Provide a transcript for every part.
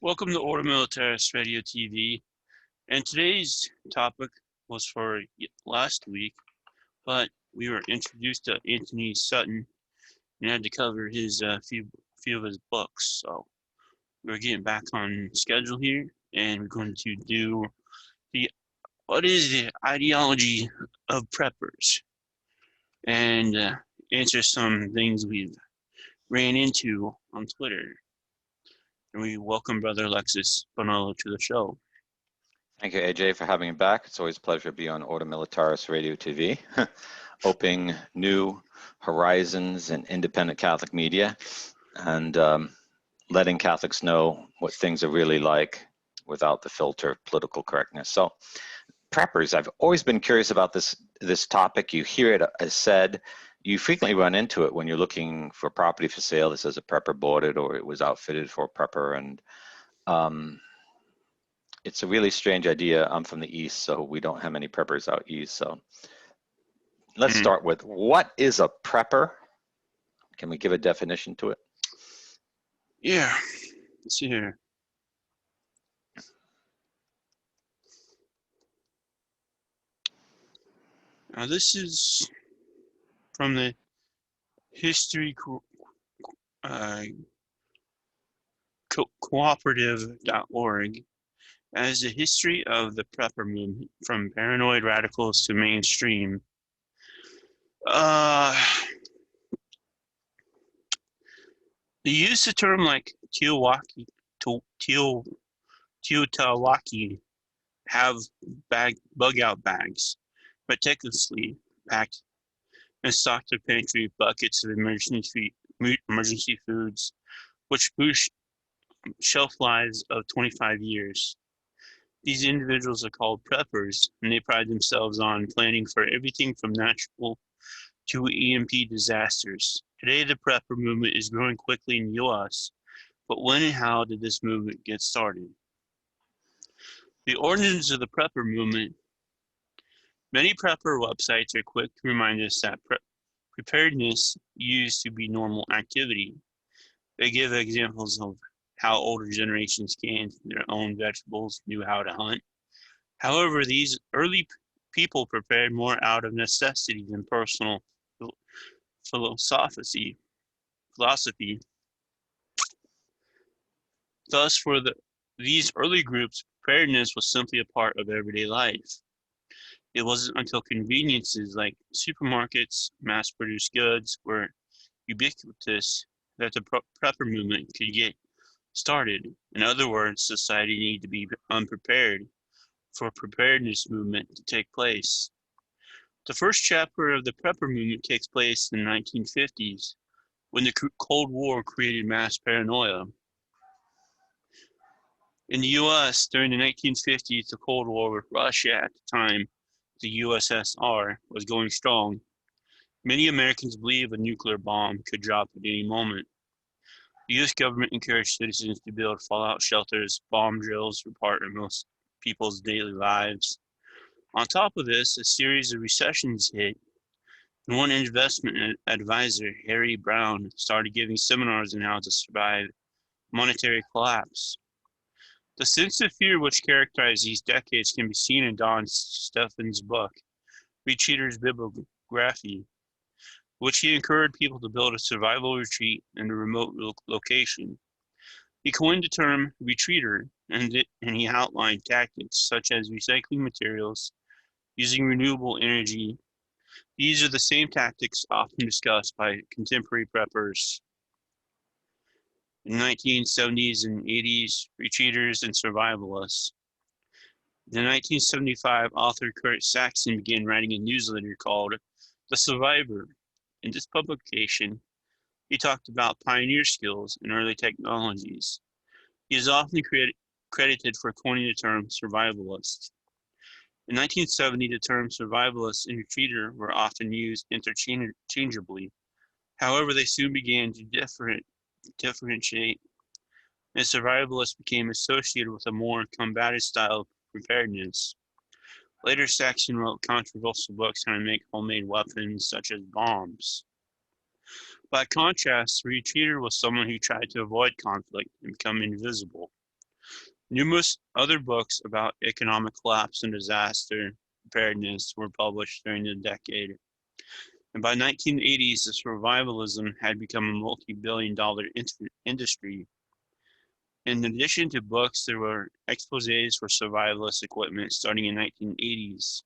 Welcome to Order Militaris Radio TV. And today's topic was for last week, but we were introduced to Anthony Sutton and had to cover his few of his books. So we're getting back on schedule here, and we're going to do the what is the ideology of preppers and answer some things we've ran into on Twitter. And we welcome Brother Alexis Bonello to the show. Thank you, AJ, for having me back. It's always a pleasure to be on Order Militaris Radio TV, opening new horizons in independent Catholic media and letting Catholics know what things are really like without the filter of political correctness. So, preppers, I've always been curious about this topic. You hear it said, you frequently run into it when you're looking for property for sale that says a prepper bought it or it was outfitted for a prepper. And it's a really strange idea. I'm from the East, so we don't have many preppers out East. So let's start with, what is a prepper? Can we give a definition to it? Yeah, let's see here. Now this is from the cooperative.org as the history of the prepper movement from paranoid radicals to mainstream. They use the term like Teotawaki have bug-out bags, meticulously packed and stocked their pantry with buckets of emergency foods, which boost shelf lives of 25 years. These individuals are called preppers, and they pride themselves on planning for everything from natural to EMP disasters. Today, the prepper movement is growing quickly in the U.S., but when and how did this movement get started? The origins of the prepper movement. Many prepper websites are quick to remind us that preparedness used to be normal activity. They give examples of how older generations canned their own vegetables, knew how to hunt. However, these early people prepared more out of necessity than personal philosophy. Thus, for these early groups, preparedness was simply a part of everyday life. It wasn't until conveniences like supermarkets, mass-produced goods were ubiquitous that the prepper movement could get started. In other words, society needed to be unprepared for preparedness movement to take place. The first chapter of the prepper movement takes place in the 1950s, when the Cold War created mass paranoia. In the U.S., during the 1950s, the Cold War with Russia at the time, the USSR, was going strong. Many Americans believed a nuclear bomb could drop at any moment. The U.S. government encouraged citizens to build fallout shelters. Bomb drills were part of most people's daily lives. On top of this, a series of recessions hit, and one investment advisor, Harry Brown, started giving seminars on how to survive monetary collapse. The sense of fear which characterized these decades can be seen in Don Steffen's book, Retreater's Bibliography, which he encouraged people to build a survival retreat in a remote location. He coined the term retreater, and he outlined tactics such as recycling materials, using renewable energy. These are the same tactics often discussed by contemporary preppers. In the 1970s and 80s, retreaters and survivalists. In 1975, author Kurt Saxon began writing a newsletter called The Survivor. In this publication, he talked about pioneer skills and early technologies. He is often credited for coining the term survivalist. In 1970, the terms survivalist and retreater were often used interchangeably. However, they soon began to differentiate, and survivalist became associated with a more combative style of preparedness. Later, Saxon wrote controversial books on how to make homemade weapons, such as bombs. By contrast, the retreater was someone who tried to avoid conflict and become invisible. Numerous other books about economic collapse and disaster preparedness were published during the decade. And by 1980s, the survivalism had become a multi-billion-dollar industry. In addition to books, there were exposés for survivalist equipment starting in 1980s.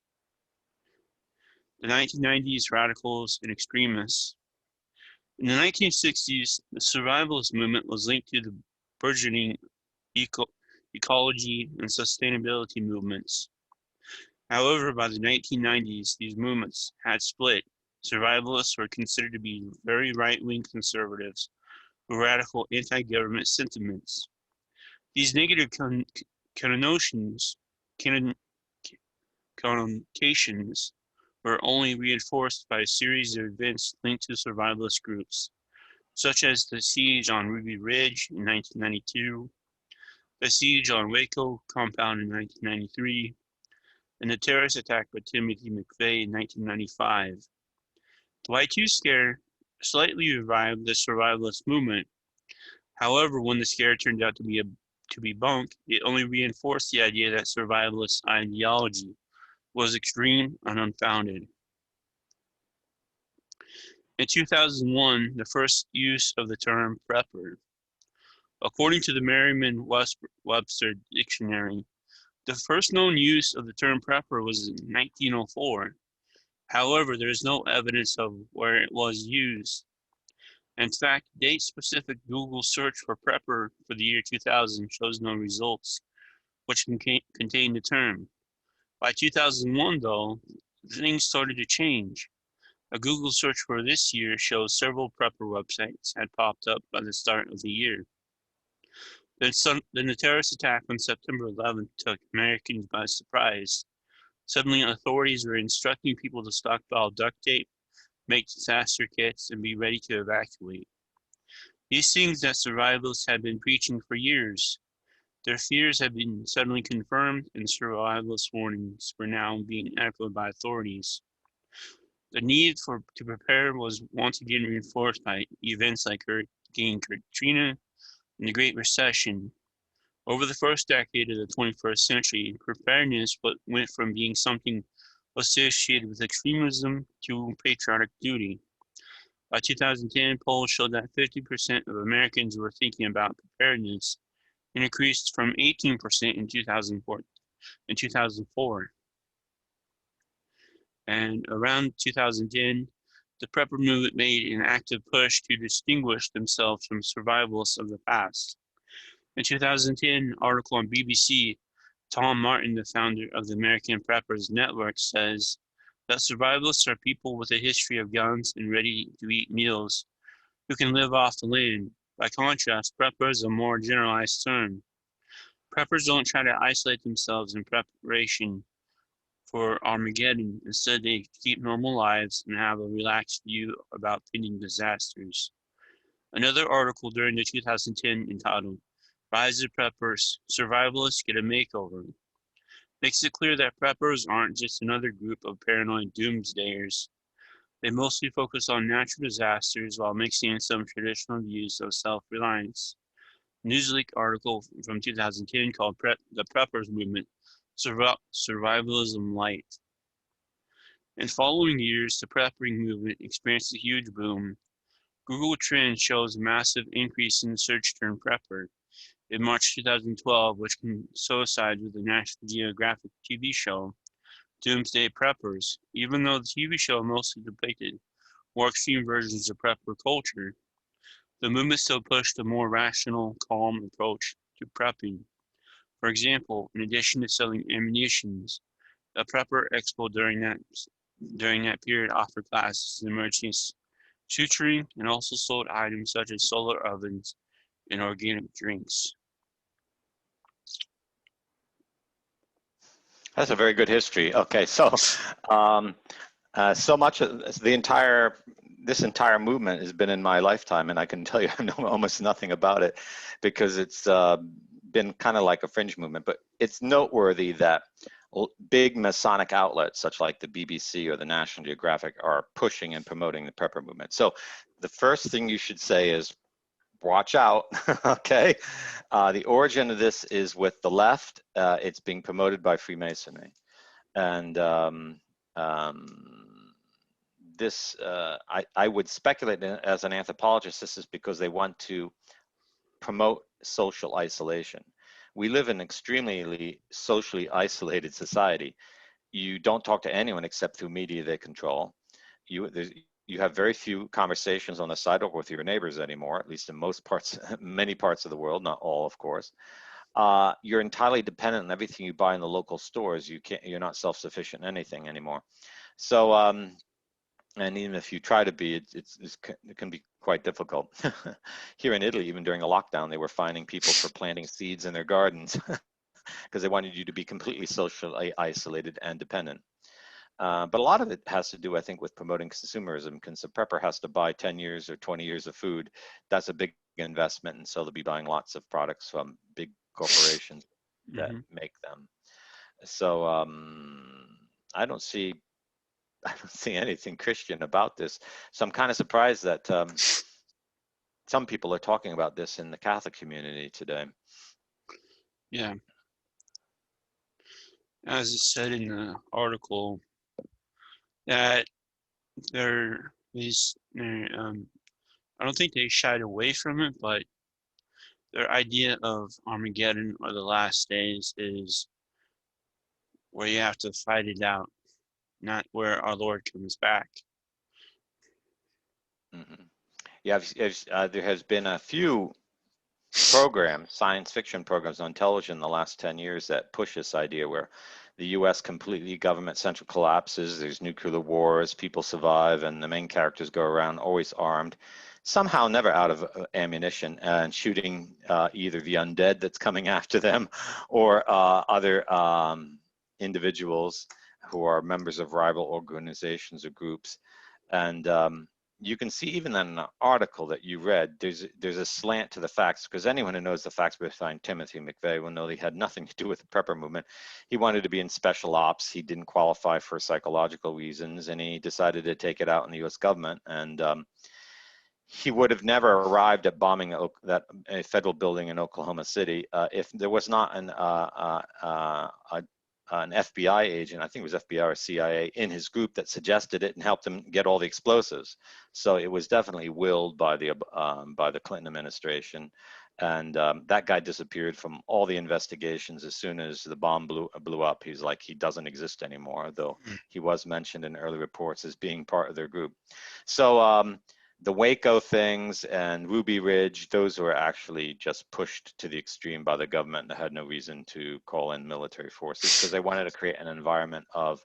The 1990s, radicals and extremists. In the 1960s, the survivalist movement was linked to the burgeoning ecology and sustainability movements. However, by the 1990s, these movements had split. Survivalists were considered to be very right-wing conservatives with radical anti-government sentiments. These negative connotations were only reinforced by a series of events linked to survivalist groups, such as the siege on Ruby Ridge in 1992, the siege on Waco compound in 1993, and the terrorist attack by Timothy McVeigh in 1995. The Y2 scare slightly revived the survivalist movement. However, when the scare turned out to be bunk, it only reinforced the idea that survivalist ideology was extreme and unfounded. In 2001, the first use of the term prepper. According to the Merriam-Webster dictionary, the first known use of the term prepper was in 1904. However, there is no evidence of where it was used. In fact, date-specific Google search for prepper for the year 2000 shows no results, which contain the term. By 2001, though, things started to change. A Google search for this year shows several prepper websites had popped up by the start of the year. Then the terrorist attack on September 11th took Americans by surprise. Suddenly, authorities were instructing people to stockpile duct tape, make disaster kits, and be ready to evacuate. These things that survivalists had been preaching for years. Their fears had been suddenly confirmed, and survivalist warnings were now being echoed by authorities. The need to prepare was once again reinforced by events like Hurricane Katrina and the Great Recession. Over the first decade of the 21st century, preparedness went from being something associated with extremism to patriotic duty. By 2010, polls showed that 50% of Americans were thinking about preparedness, and increased from 18% in 2004. And around 2010, the prepper movement made an active push to distinguish themselves from survivalists of the past. In 2010, article on BBC, Tom Martin, the founder of the American Preppers Network, says that survivalists are people with a history of guns and ready-to-eat meals who can live off the land. By contrast, prepper is a more generalized term. Preppers don't try to isolate themselves in preparation for Armageddon. Instead, they keep normal lives and have a relaxed view about pending disasters. Another article during the 2010 entitled Rise of Preppers, Survivalists Get a Makeover makes it clear that preppers aren't just another group of paranoid doomsdayers. They mostly focus on natural disasters while mixing in some traditional views of self-reliance. Newsweek article from 2010 called The Preppers Movement, Survivalism Light. In following years, the prepping movement experienced a huge boom. Google Trends shows a massive increase in the search term prepper. In March 2012, which coincided with the National Geographic TV show, Doomsday Preppers. Even though the TV show mostly depicted more extreme versions of prepper culture, the movement still pushed a more rational, calm approach to prepping. For example, in addition to selling ammunition, a prepper expo during that period offered classes in emergency suturing and also sold items such as solar ovens and organic drinks. That's a very good history. Okay, so so much of this entire movement has been in my lifetime, and I can tell you I know almost nothing about it because it's been kind of like a fringe movement. But it's noteworthy that big Masonic outlets such like the BBC or the National Geographic are pushing and promoting the prepper movement. So the first thing you should say is, watch out, okay? The origin of this is with the left. It's being promoted by Freemasonry. And this, I would speculate as an anthropologist, this is because they want to promote social isolation. We live in an extremely socially isolated society. You don't talk to anyone except through media they control. You have very few conversations on the sidewalk with your neighbors anymore, at least in most parts, many parts of the world, not all, of course. You're entirely dependent on everything you buy in the local stores. You're not self-sufficient in anything anymore. So, and even if you try to be, it can be quite difficult. Here in Italy, even during a lockdown, they were fining people for planting seeds in their gardens because they wanted you to be completely socially isolated and dependent. But a lot of it has to do, I think, with promoting consumerism, because the prepper has to buy 10 years or 20 years of food. That's a big investment, and so they'll be buying lots of products from big corporations that make them. So I don't see anything Christian about this. So I'm kind of surprised that some people are talking about this in the Catholic community today. Yeah. As it said in the article, that there is, I don't think they shied away from it, but their idea of Armageddon or the last days is where you have to fight it out, not where our Lord comes back. Mm-hmm. Yeah, there has been a few programs, science fiction programs on television in the last 10 years that push this idea where the US completely government central collapses, there's nuclear wars, people survive, and the main characters go around always armed, somehow never out of ammunition, and shooting either the undead that's coming after them or other individuals who are members of rival organizations or groups. And you can see even in an article that you read, there's a slant to the facts, because anyone who knows the facts behind Timothy McVeigh will know he had nothing to do with the prepper movement. He wanted to be in special ops. He didn't qualify for psychological reasons, and he decided to take it out on the U.S. government. And he would have never arrived at bombing a federal building in Oklahoma City if there was not an FBI agent, I think it was FBI or CIA, in his group that suggested it and helped him get all the explosives. So it was definitely willed by the Clinton administration, and that guy disappeared from all the investigations as soon as the bomb blew up. He's like, he doesn't exist anymore, though he was mentioned in early reports as being part of their group. So the Waco things and Ruby Ridge, those were actually just pushed to the extreme by the government that had no reason to call in military forces, because they wanted to create an environment of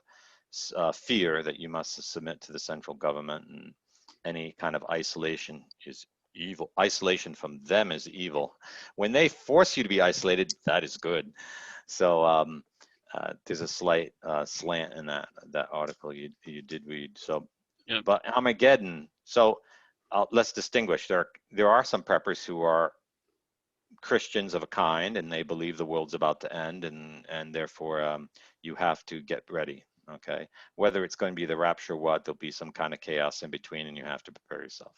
fear that you must submit to the central government, and any kind of isolation is evil. Isolation from them is evil. When they force you to be isolated, that is good. So there's a slight slant in that article you did read. So, yeah. But Armageddon. So let's distinguish. There are some preppers who are Christians of a kind, and they believe the world's about to end, and therefore you have to get ready. Okay, whether it's going to be the rapture, there'll be some kind of chaos in between, and you have to prepare yourself.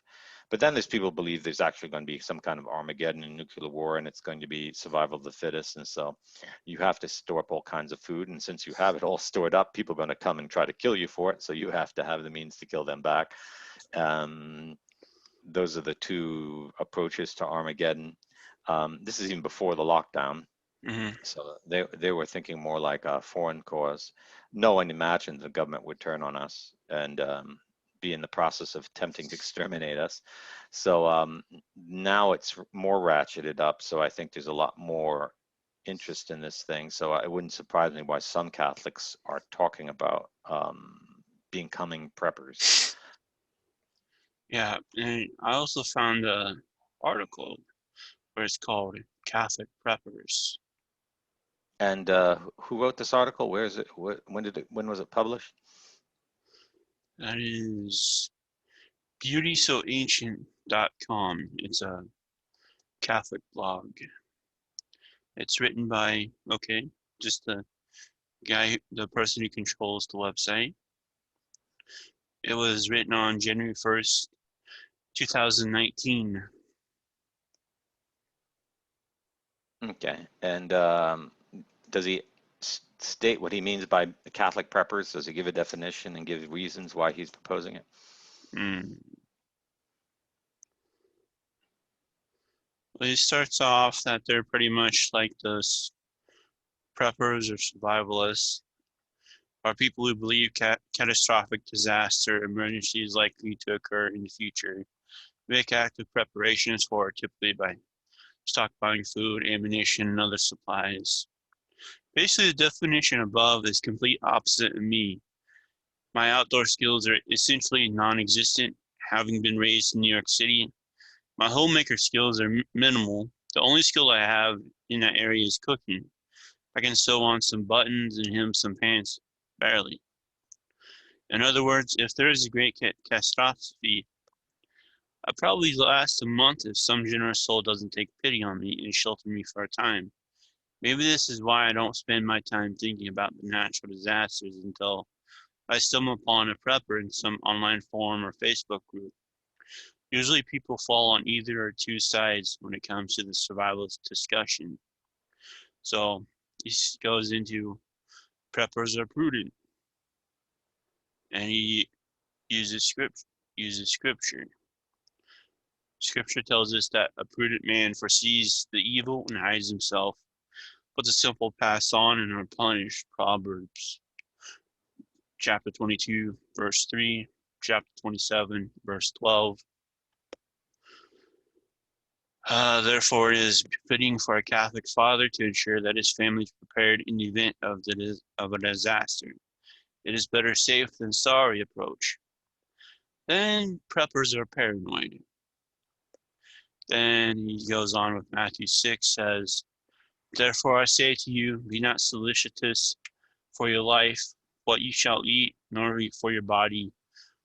But then there's people who believe there's actually going to be some kind of Armageddon and nuclear war, and it's going to be survival of the fittest, and so you have to store up all kinds of food, and since you have it all stored up, people are going to come and try to kill you for it, so you have to have the means to kill them back. Those are the two approaches to Armageddon. This is even before the lockdown. So they were thinking more like a foreign cause. No one imagined the government would turn on us and be in the process of attempting to exterminate us. So now it's more ratcheted up. So I think there's a lot more interest in this thing. So it wouldn't surprise me why some Catholics are talking about becoming preppers. Yeah, and I also found an article where it's called Catholic Preppers. And who wrote this article? Where is it? When was it published? That is beautysoancient.com. It's a Catholic blog. It's written by, just the person who controls the website. It was written on January 1st, 2019. Okay. And does he state what he means by Catholic preppers? Does he give a definition and give reasons why he's proposing it? Mm. Well, he starts off that they're pretty much like those preppers or survivalists, are people who believe catastrophic disaster emergency is likely to occur in the future. Make active preparations for it, typically by stockpiling food, ammunition, and other supplies. Basically, the definition above is complete opposite of me. My outdoor skills are essentially non-existent, having been raised in New York City. My homemaker skills are minimal. The only skill I have in that area is cooking. I can sew on some buttons and hem some pants, barely. In other words, if there is a great catastrophe, I'll probably last a month if some generous soul doesn't take pity on me and shelter me for a time. Maybe this is why I don't spend my time thinking about the natural disasters until I stumble upon a prepper in some online forum or Facebook group. Usually people fall on either or two sides when it comes to the survivalist discussion. So this goes into preppers are prudent, and he uses scripture. Scripture tells us that a prudent man foresees the evil and hides himself, but the simple pass on and are punished. Proverbs chapter 22, verse 3, chapter 27, verse 12. Therefore, it is fitting for a Catholic father to ensure that his family is prepared in the event of a disaster. It is better safe than sorry approach. Then preppers are paranoid. Then he goes on with Matthew 6, says, Therefore I say to you, be not solicitous for your life, what you shall eat, nor for your body.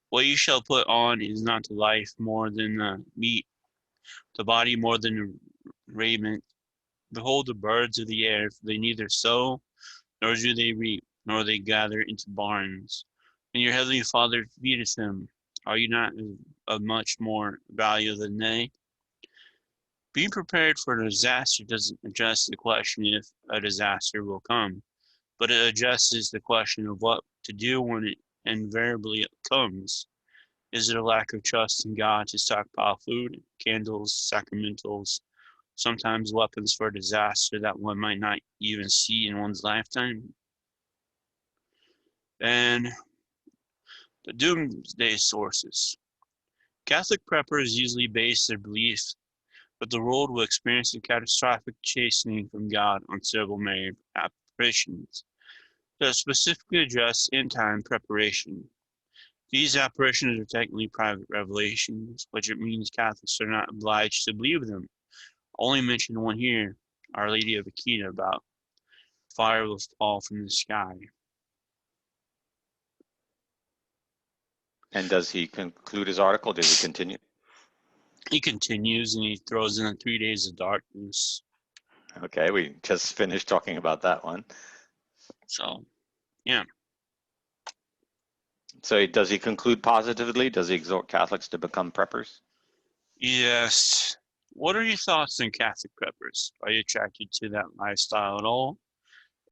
What you shall put on is not the life more than the meat, the body more than the raiment. Behold the birds of the air, for they neither sow, nor do they reap, nor they gather into barns. And your heavenly Father feedeth them. Are you not of much more value than they? Being prepared for a disaster doesn't address the question if a disaster will come, but it addresses the question of what to do when it invariably comes. Is it a lack of trust in God to stockpile food, candles, sacramentals, sometimes weapons for disaster that one might not even see in one's lifetime? And the doomsday sources. Catholic preppers usually base their beliefs that the world will experience a catastrophic chastening from God on several major apparitions that specifically address end-time preparation. These apparitions are technically private revelations, which it means Catholics are not obliged to believe them. Only mention one here, Our Lady of Akita, about fire will fall from the sky. And does he conclude his article? Does he continue? He continues and he throws in 3 days of darkness. Okay, we just finished talking about that one. So, yeah. So does he conclude positively? Does he exhort Catholics to become preppers? Yes. What are your thoughts on Catholic preppers? Are you attracted to that lifestyle at all?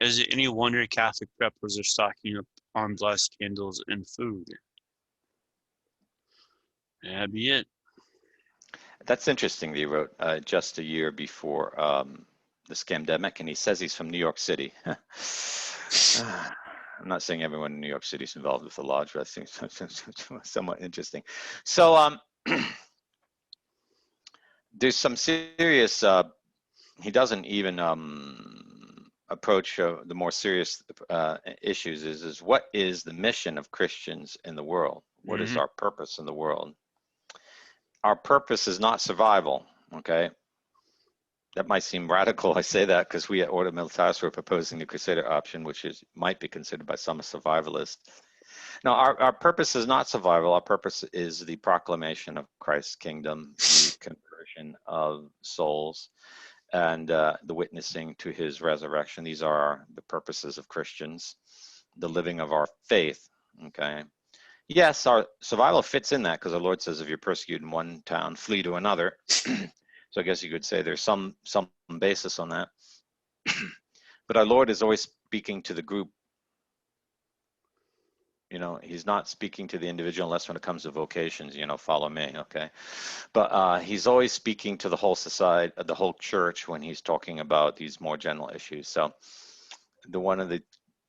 Is it any wonder Catholic preppers are stocking up on blessed candles and food? That'd be it. That's interesting that he wrote just a year before the scamdemic, and he says he's from New York City. I'm not saying everyone in New York City is involved with the lodge, but I think it's somewhat interesting. So there's some serious, he doesn't even approach the more serious issues is what is the mission of Christians in the world? What is our purpose in the world? Our purpose is not survival, okay? That might seem radical. I say that because we at Ordo Militaris were proposing the Crusader option, which might be considered by some a survivalist. Now, our purpose is not survival. Our purpose is the proclamation of Christ's kingdom, the conversion of souls, and the witnessing to his resurrection. These are the purposes of Christians, the living of our faith, okay? Yes, our survival fits in that because the Lord says if you're persecuted in one town, flee to another. So I guess you could say there's some basis on that. But our Lord is always speaking to the group. You know, he's not speaking to the individual unless when it comes to vocations, you know, follow me, okay? But he's always speaking to the whole society, the whole church when he's talking about these more general issues. So one of the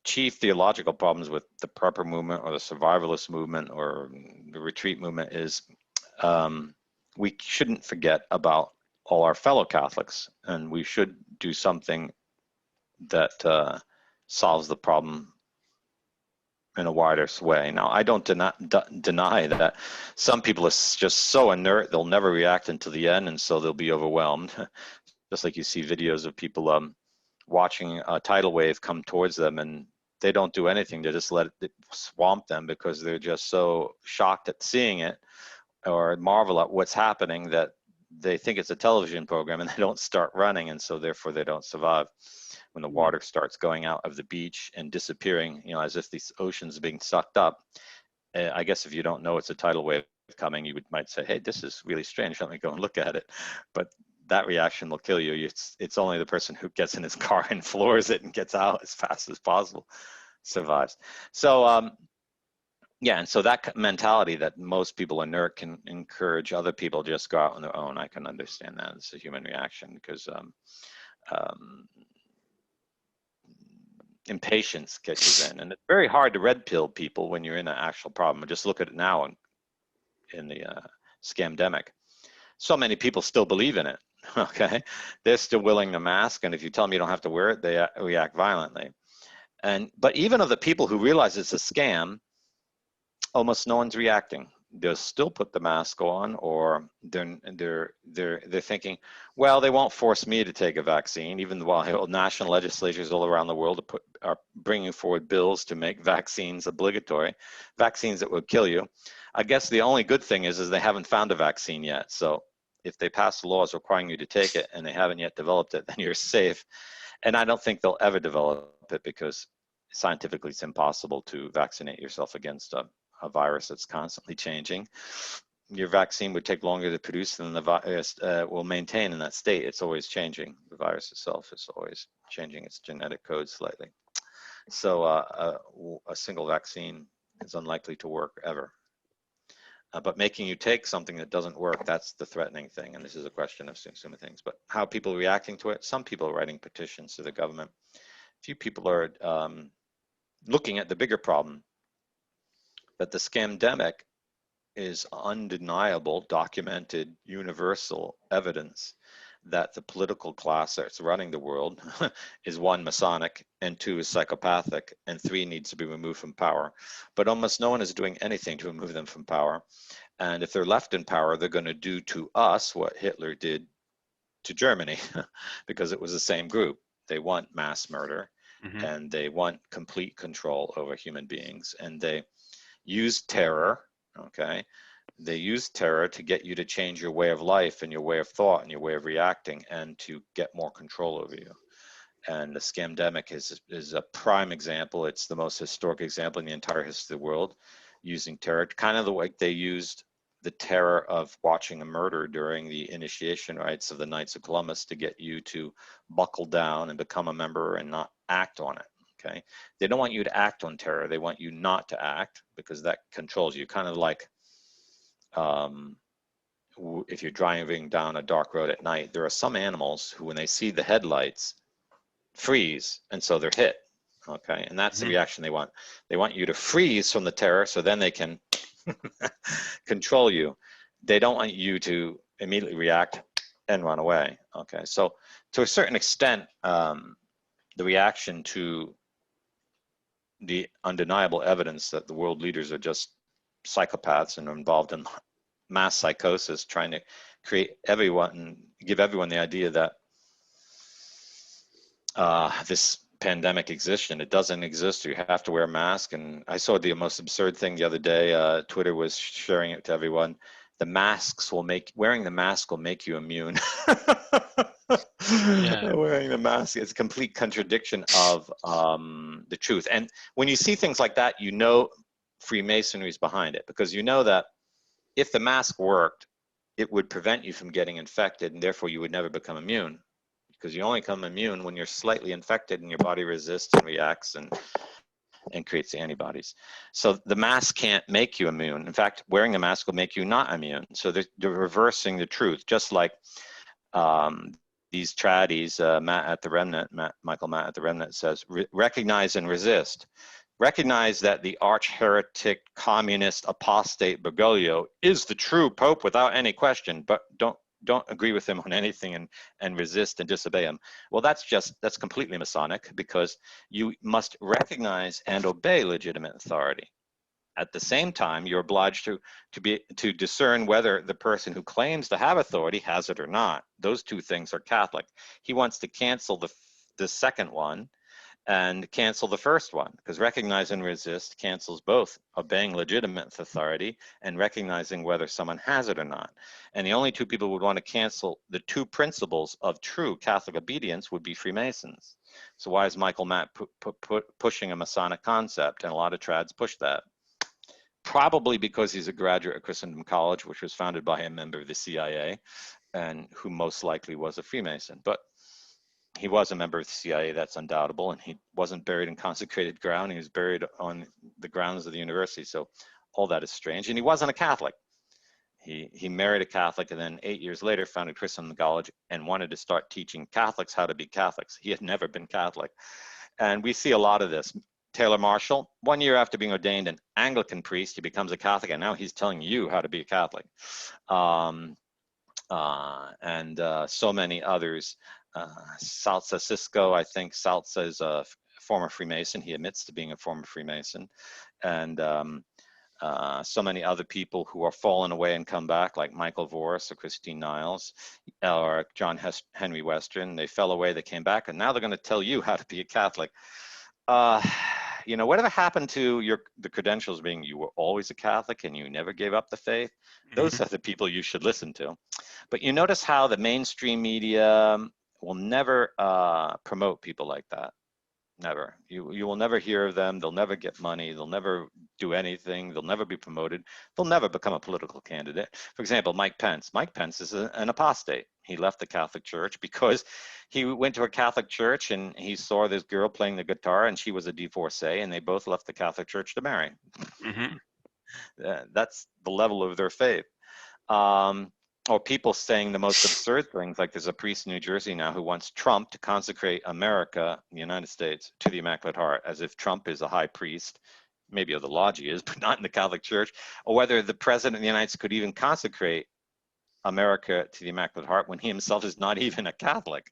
chief theological problems with the prepper movement or the survivalist movement or the retreat movement is we shouldn't forget about all our fellow Catholics, and we should do something that solves the problem in a wider way. Now, I don't deny that some people are just so inert, they'll never react until the end, and so they'll be overwhelmed. Just like you see videos of people watching a tidal wave come towards them, and they don't do anything. They just let it swamp them because they're just so shocked at seeing it or marvel at what's happening that they think it's a television program and they don't start running, and so therefore they don't survive. When the water starts going out of the beach and disappearing, you know, as if these oceans are being sucked up. I guess if you don't know it's a tidal wave coming, you might say, hey, this is really strange. Let me go and look at it. But that reaction will kill you. It's only the person who gets in his car and floors it and gets out as fast as possible survives. So, yeah, and so that mentality that most people inert can encourage other people to just go out on their own. I can understand that. It's a human reaction because impatience catches in, and it's very hard to red pill people when you're in an actual problem. Just look at it now in the scamdemic. So many people still believe in it. Okay, they're still willing to mask, and if you tell them you don't have to wear it, they react violently. But even of the people who realize it's a scam, almost no one's reacting. They'll still put the mask on, or they're thinking, well, they won't force me to take a vaccine, even while national legislatures all around the world are bringing forward bills to make vaccines obligatory, vaccines that would kill you. I guess the only good thing is they haven't found a vaccine yet. So if they pass laws requiring you to take it and they haven't yet developed it, then you're safe. And I don't think they'll ever develop it because scientifically it's impossible to vaccinate yourself against a virus that's constantly changing. Your vaccine would take longer to produce than the virus will maintain in that state. It's always changing. The virus itself is always changing its genetic code slightly. So a single vaccine is unlikely to work ever. But making you take something that doesn't work, that's the threatening thing. And this is a question of some things. But how people are reacting to it, some people are writing petitions to the government. Few people are looking at the bigger problem, that the scamdemic is undeniable, documented, universal evidence that the political class that's running the world is 1, Masonic, and 2, is psychopathic, and 3, needs to be removed from power. But almost no one is doing anything to remove them from power. And if they're left in power, they're going to do to us what Hitler did to Germany, because it was the same group. They want mass murder, and they want complete control over human beings, and they use terror, okay? They use terror to get you to change your way of life and your way of thought and your way of reacting, and to get more control over you. And the scamdemic is a prime example. It's the most historic example in the entire history of the world, using terror, kind of the way they used the terror of watching a murder during the initiation rites of the Knights of Columbus to get you to buckle down and become a member and not act on it. Okay, they don't want you to act on terror. They want you not to act, because that controls you. Kind of like if you're driving down a dark road at night, there are some animals who, when they see the headlights, freeze, and so they're hit. Okay, and that's the reaction they want. They want you to freeze from the terror, so then they can control you. They don't want you to immediately react and run away. Okay, so to a certain extent, the reaction to the undeniable evidence that the world leaders are just psychopaths and are involved in mass psychosis, trying to create everyone, give everyone the idea that this pandemic exists, and it doesn't exist. You have to wear a mask. And I saw the most absurd thing the other day. Twitter was sharing it to everyone. Wearing the mask will make you immune. Yeah. Wearing the mask is a complete contradiction of the truth. And when you see things like that, you know Freemasonry is behind it, because you know that if the mask worked, it would prevent you from getting infected, and therefore you would never become immune, because you only become immune when you're slightly infected and your body resists and reacts and creates the antibodies. So the mask can't make you immune. In fact, wearing a mask will make you not immune. So they're reversing the truth, just like these tradies, Michael Matt at the Remnant says, recognize and resist. Recognize that the arch-heretic, communist, apostate Bergoglio is the true Pope without any question, but don't agree with him on anything and resist and disobey him. Well, that's completely Masonic, because you must recognize and obey legitimate authority. At the same time, you're obliged to discern whether the person who claims to have authority has it or not. Those two things are Catholic. He wants to cancel the second one and cancel the first one, because recognize and resist cancels both obeying legitimate authority and recognizing whether someone has it or not. And the only two people who would want to cancel the two principles of true Catholic obedience would be Freemasons. So why is Michael Matt pushing a Masonic concept? And a lot of trads push that. Probably because he's a graduate of Christendom College, which was founded by a member of the CIA, and who most likely was a Freemason. But he was a member of the CIA, that's undoubtable, and he wasn't buried in consecrated ground. He was buried on the grounds of the university, so all that is strange. And he wasn't a Catholic. He married a Catholic, and then 8 years later founded Christendom College and wanted to start teaching Catholics how to be Catholics. He had never been Catholic. And we see a lot of this. Taylor Marshall, 1 year after being ordained an Anglican priest, he becomes a Catholic, and now he's telling you how to be a Catholic. So many others. Salsa Cisco, I think Salsa is a former Freemason. He admits to being a former Freemason. And so many other people who are fallen away and come back, like Michael Voris or Christine Niles or John Henry Western. They fell away, they came back, and now they're going to tell you how to be a Catholic. You know, whatever happened to the credentials being you were always a Catholic and you never gave up the faith? Those are the people you should listen to. But you notice how the mainstream media will never promote people like that. Never. You will never hear of them. They'll never get money. They'll never do anything. They'll never be promoted. They'll never become a political candidate. For example, Mike Pence. Mike Pence is an apostate. He left the Catholic Church because he went to a Catholic church and he saw this girl playing the guitar and she was a divorcee, and they both left the Catholic Church to marry. That's the level of their faith. Or people saying the most absurd things, like there's a priest in New Jersey now who wants Trump to consecrate America, the United States, to the Immaculate Heart, as if Trump is a high priest, maybe of the lodge he is, but not in the Catholic Church, or whether the President of the United States could even consecrate America to the Immaculate Heart when he himself is not even a Catholic.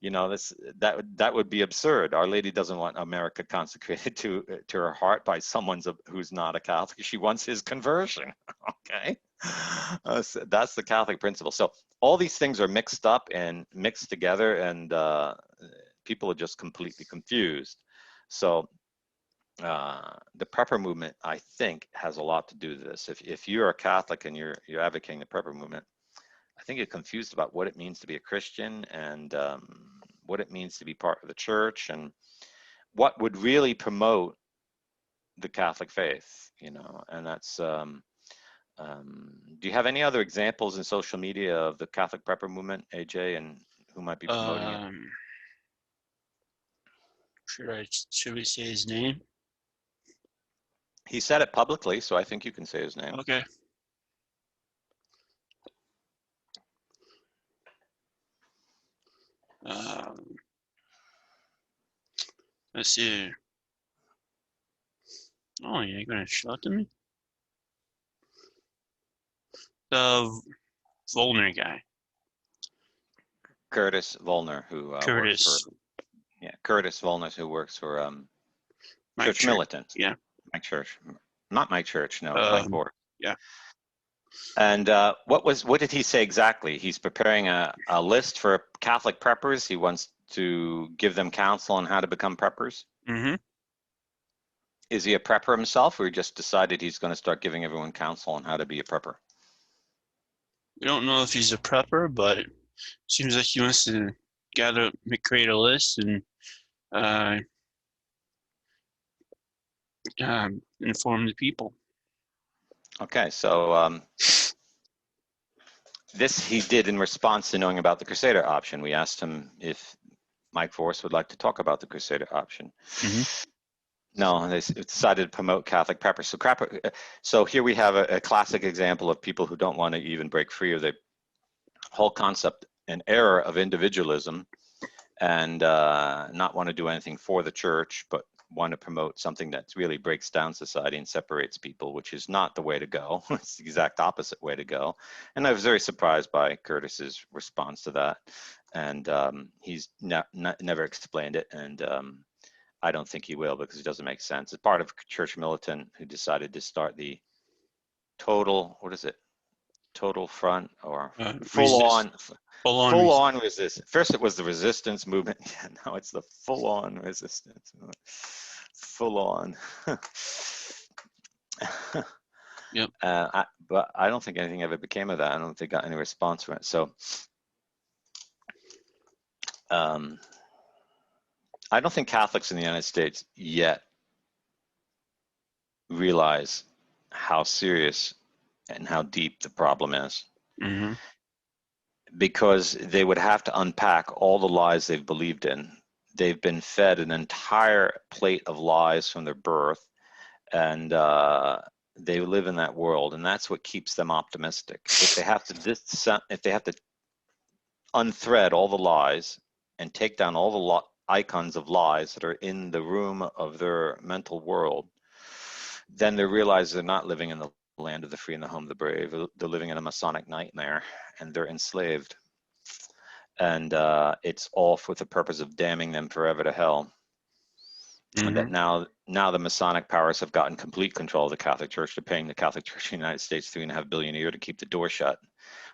You know, that would be absurd. Our Lady doesn't want America consecrated to her heart by someone who's not a Catholic. She wants his conversion. Okay, so that's the Catholic principle. So all these things are mixed up and mixed together, and people are just completely confused. So the prepper movement, I think, has a lot to do with this. If you're a Catholic and you're advocating the prepper movement, I think you're confused about what it means to be a Christian and what it means to be part of the church and what would really promote the Catholic faith, you know, and that's, do you have any other examples in social media of the Catholic prepper movement, AJ, and who might be promoting it? Should we say his name? He said it publicly, so I think you can say his name. Okay. Let's see. Oh, you're gonna show it to me? The Volner guy. Curtis Volner, who Curtis. Curtis Volner, who works for Church Church. Militant. Yeah. Mike Church. Not Mike Church, no, Mike Borg. Yeah. And what did he say exactly? He's preparing a list for Catholic preppers. He wants to give them counsel on how to become preppers. Mm-hmm. Is he a prepper himself, or he just decided he's going to start giving everyone counsel on how to be a prepper? We don't know if he's a prepper, but it seems like he wants to create a list and inform the people. Okay, so this he did in response to knowing about the Crusader option. We asked him if Mike Force would like to talk about the Crusader option. Mm-hmm. No, they decided to promote Catholic preppers. So here we have a classic example of people who don't want to even break free of the whole concept and error of individualism, and not want to do anything for the church, but want to promote something that really breaks down society and separates people, which is not the way to go. It's the exact opposite way to go. And I was very surprised by Curtis's response to that. And he's never explained it. And I don't think he will, because it doesn't make sense. It's part of Church Militant, who decided to start the total, what is it? Total front or full on resistance. First it was the resistance movement. Yeah, now it's the full on resistance. Full on. Yep. But I don't think anything ever became of that. I don't think got any response from it. So I don't think Catholics in the United States yet realize how serious and how deep the problem is. Mm-hmm. Because they would have to unpack all the lies they've believed in. They've been fed an entire plate of lies from their birth, and they live in that world, and that's what keeps them optimistic. If they have to unthread all the lies and take down all the icons of lies that are in the room of their mental world, then they realize they're not living in the land of the free and the home of the brave. They're living in a Masonic nightmare, and they're enslaved. And it's all with the purpose of damning them forever to hell. Mm-hmm. And that now the Masonic powers have gotten complete control of the Catholic Church. They're paying the Catholic Church in the United States $3.5 billion a year to keep the door shut,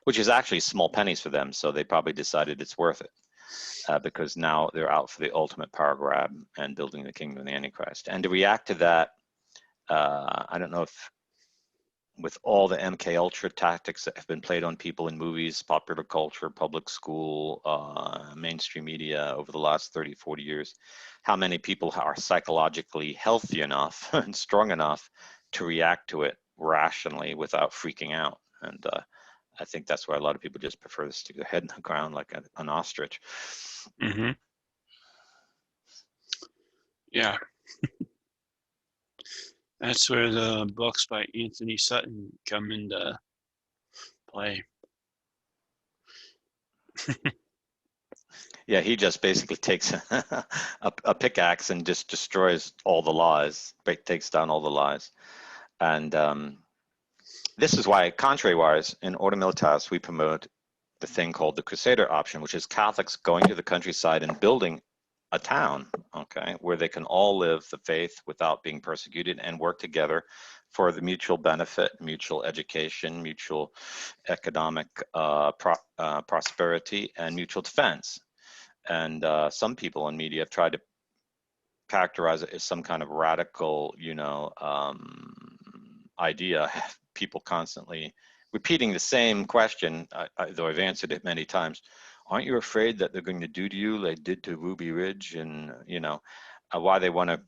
which is actually small pennies for them. So they probably decided it's worth it, because now they're out for the ultimate power grab and building the kingdom of the Antichrist. And to react to that, I don't know if, with all the MK Ultra tactics that have been played on people in movies, popular culture, public school, mainstream media over the last 30, 40 years, how many people are psychologically healthy enough and strong enough to react to it rationally without freaking out. And I think that's why a lot of people just prefer to stick their head in the ground like an ostrich. Mm-hmm. Yeah. That's where the books by Anthony Sutton come into play. Yeah, he just basically takes a pickaxe and just destroys all the lies, takes down all the lies. And this is why, contrary-wise, in Ordo Militaris, we promote the thing called the Crusader option, which is Catholics going to the countryside and building a town, okay, where they can all live the faith without being persecuted and work together for the mutual benefit, mutual education, mutual economic prosperity, and mutual defense. And some people in media have tried to characterize it as some kind of radical, idea. People constantly repeating the same question, though I've answered it many times. Aren't you afraid that they're going to do to you like they did to Ruby Ridge? And why they want to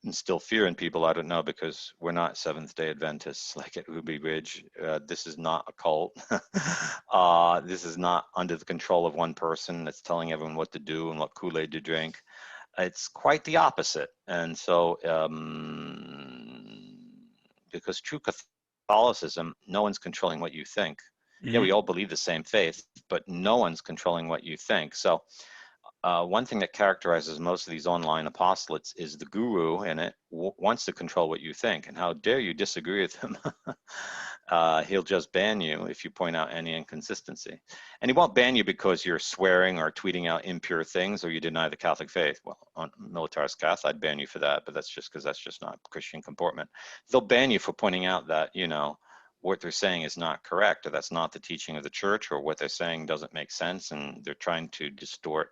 instill fear in people, I don't know, because we're not Seventh-day Adventists like at Ruby Ridge. This is not a cult. This is not under the control of one person that's telling everyone what to do and what Kool-Aid to drink. It's quite the opposite. And so because true Catholicism, no one's controlling what you think. Mm-hmm. Yeah, we all believe the same faith, but no one's controlling what you think. So one thing that characterizes most of these online apostolates is the guru in it wants to control what you think. And how dare you disagree with him? He'll just ban you if you point out any inconsistency. And he won't ban you because you're swearing or tweeting out impure things or you deny the Catholic faith. Well, on Militaris Cath, I'd ban you for that, but that's just because that's just not Christian comportment. They'll ban you for pointing out that, what they're saying is not correct, or that's not the teaching of the church, or what they're saying doesn't make sense, and they're trying to distort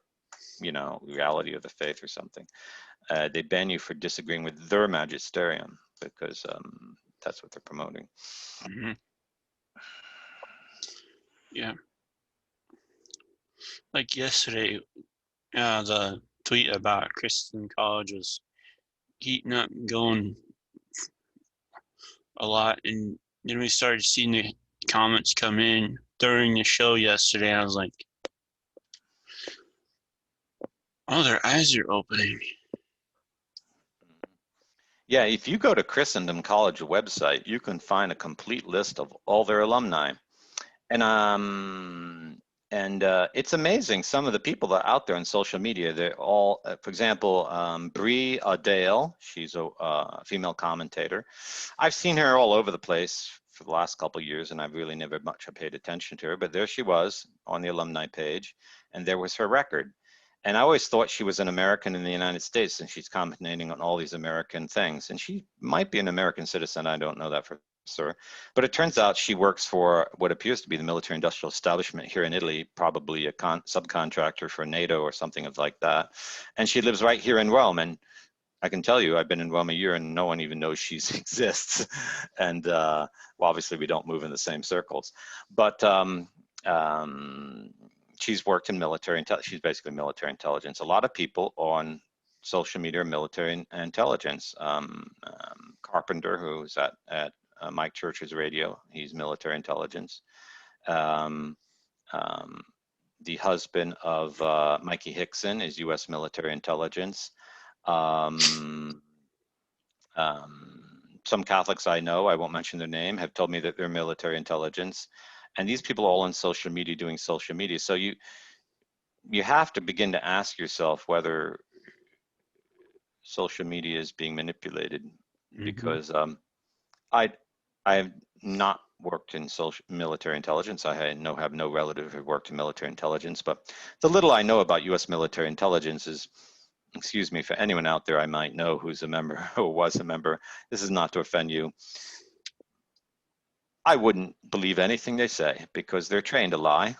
reality of the faith or something. They ban you for disagreeing with their magisterium because that's what they're promoting. Mm-hmm. Yeah. Like yesterday, the tweet about Christian College was heating up and going a lot, and then we started seeing the comments come in during the show yesterday. I was like, oh, their eyes are opening. Yeah, if you go to Christendom College website, you can find a complete list of all their alumni. And it's amazing, some of the people that are out there on social media. They're all, for example, Brie Dale, she's a female commentator. I've seen her all over the place for the last couple of years, and I've really never much paid attention to her, but there she was on the alumni page, and there was her record. And I always thought she was an American in the United States, and she's commenting on all these American things. And she might be an American citizen, I don't know that for sure. But it turns out she works for what appears to be the military industrial establishment here in Italy, probably a subcontractor for NATO or something like that. And she lives right here in Rome. And I can tell you, I've been in Rome a year and no one even knows she exists. And well, obviously we don't move in the same circles. But she's worked in military, she's basically military intelligence. A lot of people on social media are military intelligence. Carpenter, who's at Mike Church's radio, he's military intelligence. The husband of Mikey Hickson is U.S. military intelligence. Some Catholics I know, I won't mention their name, have told me that they're military intelligence. And these people are all on social media doing social media. So you have to begin to ask yourself whether social media is being manipulated, because I have not worked in military intelligence. I have no relative who worked in military intelligence, but the little I know about U.S. military intelligence is, excuse me, for anyone out there I might know who's a member or was a member, this is not to offend you. I wouldn't believe anything they say because they're trained to lie,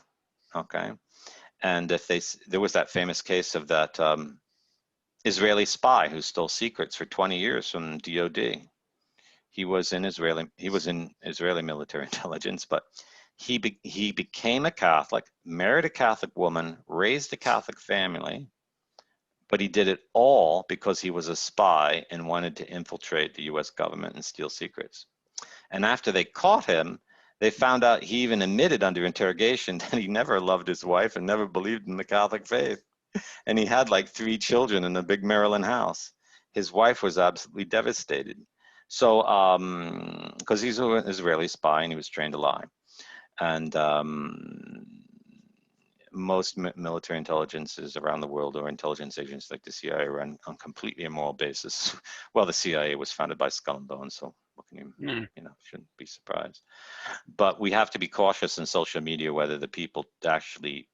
okay? And if there was that famous case of that Israeli spy who stole secrets for 20 years from DOD. He was in Israeli military intelligence, but he became a Catholic, married a Catholic woman, raised a Catholic family, but he did it all because he was a spy and wanted to infiltrate the US government and steal secrets. And after they caught him, they found out he even admitted under interrogation that he never loved his wife and never believed in the Catholic faith. And he had like 3 children in a big Maryland house. His wife was absolutely devastated. So, because he's an Israeli spy and he was trained to lie. And most military intelligences around the world, or intelligence agents like the CIA, run on completely immoral basis. Well, the CIA was founded by Skull and Bones, so what can you, shouldn't be surprised. But we have to be cautious in social media whether the people actually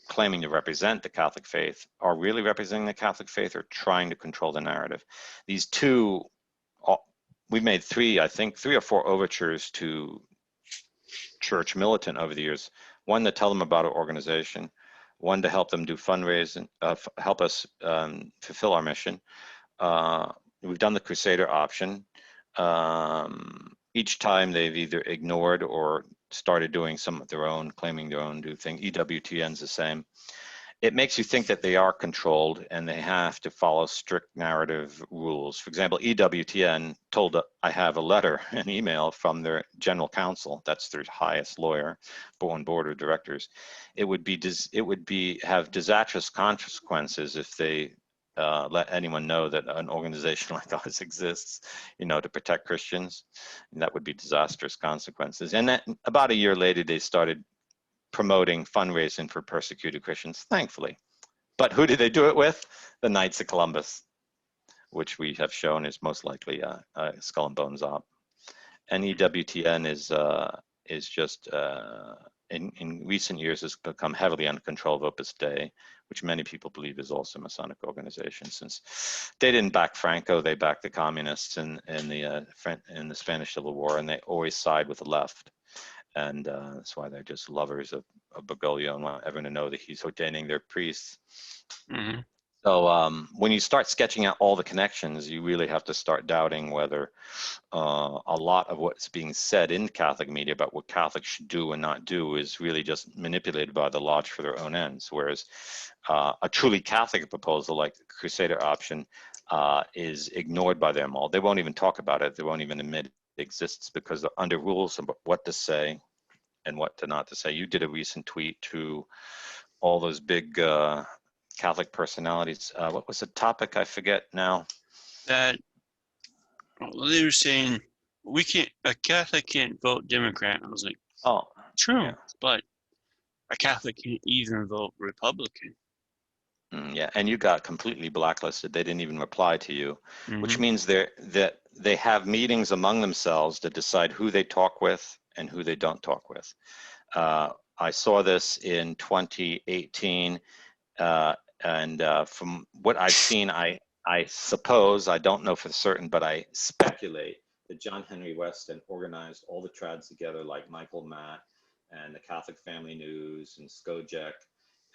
claiming to represent the Catholic faith are really representing the Catholic faith or trying to control the narrative. These two, we've made 3 or 4 overtures to Church Militant over the years. One to tell them about our organization, one to help them do fundraising, help us fulfill our mission. We've done the Crusader option. Each time they've either ignored or started doing some of their own, claiming their own new thing. EWTN's the same. It makes you think that they are controlled and they have to follow strict narrative rules. For example, EWTN told I have a letter, an email from their general counsel, that's their highest lawyer, board of directors. It would have disastrous consequences if they let anyone know that an organization like ours exists, to protect Christians. And that would be disastrous consequences. And then about a year later, they started promoting fundraising for persecuted Christians, thankfully. But who did they do it with? The Knights of Columbus, which we have shown is most likely a Skull and Bones op. And EWTN is just, in recent years, has become heavily under control of Opus Dei, which many people believe is also a Masonic organization. Since they didn't back Franco, they backed the communists in the Spanish Civil War, and they always side with the left. And that's why they're just lovers of Bergoglio and want everyone to know that he's ordaining their priests. Mm-hmm. So when you start sketching out all the connections, you really have to start doubting whether a lot of what's being said in Catholic media about what Catholics should do and not do is really just manipulated by the Lodge for their own ends. Whereas a truly Catholic proposal like the Crusader option is ignored by them all. They won't even talk about it. They won't even admit it exists because they're under rules about what to say and what to not to say. You did a recent tweet to all those big Catholic personalities. What was the topic? I forget now. That they were saying a Catholic can't vote Democrat. I was like, Oh, true, yeah. but a Catholic can't even vote Republican. Yeah, and you got completely blacklisted. They didn't even reply to you, which Mm-hmm. means that they have meetings among themselves to decide who they talk with and who they don't talk with. I saw this in 2018, and from what I've seen, I suppose, I don't know for certain, but I speculate that John Henry Weston organized all the trads together, like Michael Matt and the Catholic Family News and Skojek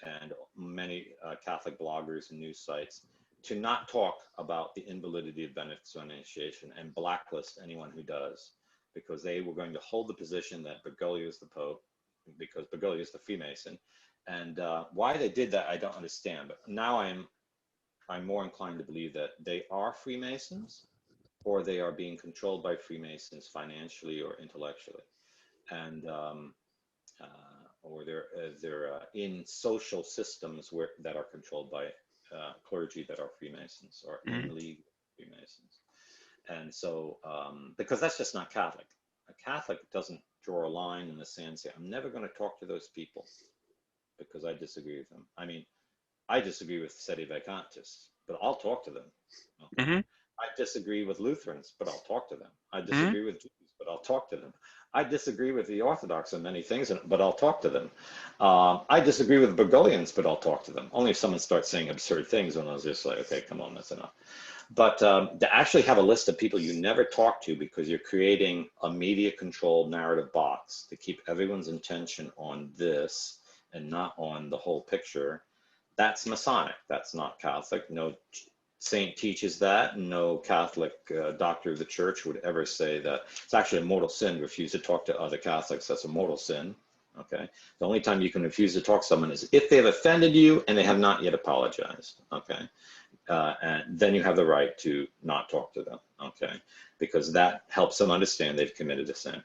and many Catholic bloggers and news sites, to not talk about the invalidity of benefits on initiation and blacklist anyone who does, because they were going to hold the position that Bergoglio is the Pope, because Bergoglio is the Freemason. And why they did that, I don't understand. But now I'm more inclined to believe that they are Freemasons, or they are being controlled by Freemasons financially or intellectually, and or they're in social systems that are controlled by clergy that are Freemasons or Mm-hmm. in league Freemasons. And so, because that's just not Catholic. A Catholic doesn't draw a line in the sand and say, I'm never going to talk to those people because I disagree with them. I mean, I disagree with Sedevacantists, but I'll talk to them. Okay? Mm-hmm. I disagree with Lutherans, but I'll talk to them. I Mm-hmm. disagree with Jews, but I'll talk to them. I disagree with the Orthodox on many things, but I'll talk to them. I disagree with Bergoglians, but I'll talk to them. Only if someone starts saying absurd things, and I was just like, okay, come on, that's enough. But to actually have a list of people you never talk to because you're creating a media-controlled narrative box to keep everyone's attention on this and not on the whole picture, that's Masonic. That's not Catholic. No saint teaches that. No Catholic doctor of the church would ever say that. It's actually a mortal sin to refuse to talk to other Catholics. That's a mortal sin. Okay. The only time you can refuse to talk to someone is if they've offended you and they have not yet apologized. Okay. And then you have the right to not talk to them. Okay. Because that helps them understand they've committed a sin.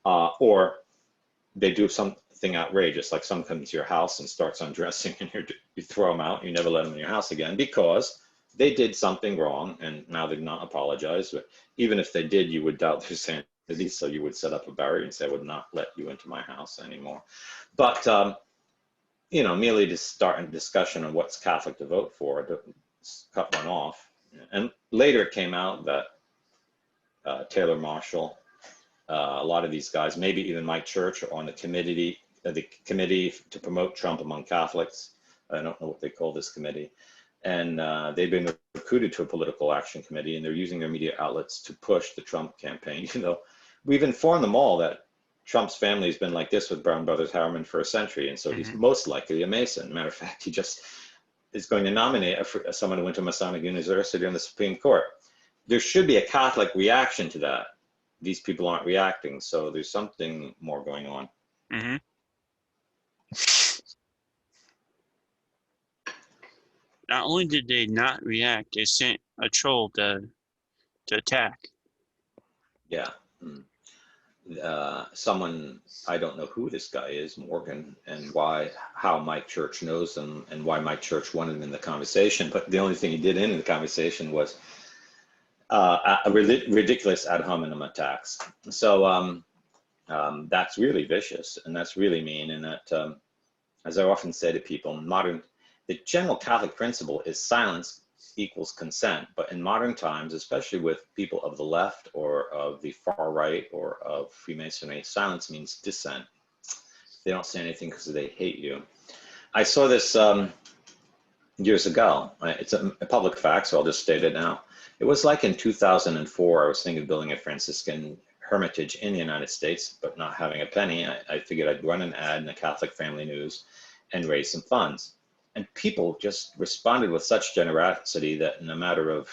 Or they do something outrageous, like someone comes to your house and starts undressing and you throw them out. You never let them in your house again because they did something wrong and now they've not apologized. But even if they did, you would doubt their sanity. So you would set up a barrier and say, I would not let you into my house anymore. But, you know, merely to start a discussion on what's Catholic to vote for, to cut one off. And later it came out that Taylor Marshall, a lot of these guys, maybe even Mike Church, are on the committee to promote Trump among Catholics. I don't know what they call this committee. And they've been recruited to a political action committee, and they're using their media outlets to push the Trump campaign. You know, we've informed them all that Trump's family has been like this with Brown Brothers Harriman for a century, and so he's most likely a Mason. Matter of fact, he just is going to nominate someone who went to Masonic University on the Supreme Court. There should be a Catholic reaction to that. These people aren't reacting, so there's something more going on. Mm-hmm. Not only did they not react, they sent a troll to attack. Yeah. Someone, I don't know who this guy is, Morgan, and how Mike Church knows him and why Mike Church wanted him in the conversation. But the only thing he did in the conversation was ridiculous ad hominem attacks. So that's really vicious and that's really mean. And that, as I often say to people, the general Catholic principle is silence equals consent. But in modern times, especially with people of the left or of the far right or of Freemasonry, silence means dissent. They don't say anything because they hate you. I saw this years ago. It's a public fact, so I'll just state it now. It was like in 2004, I was thinking of building a Franciscan hermitage in the United States, but not having a penny. I figured I'd run an ad in the Catholic Family News and raise some funds. And people just responded with such generosity that in a matter of,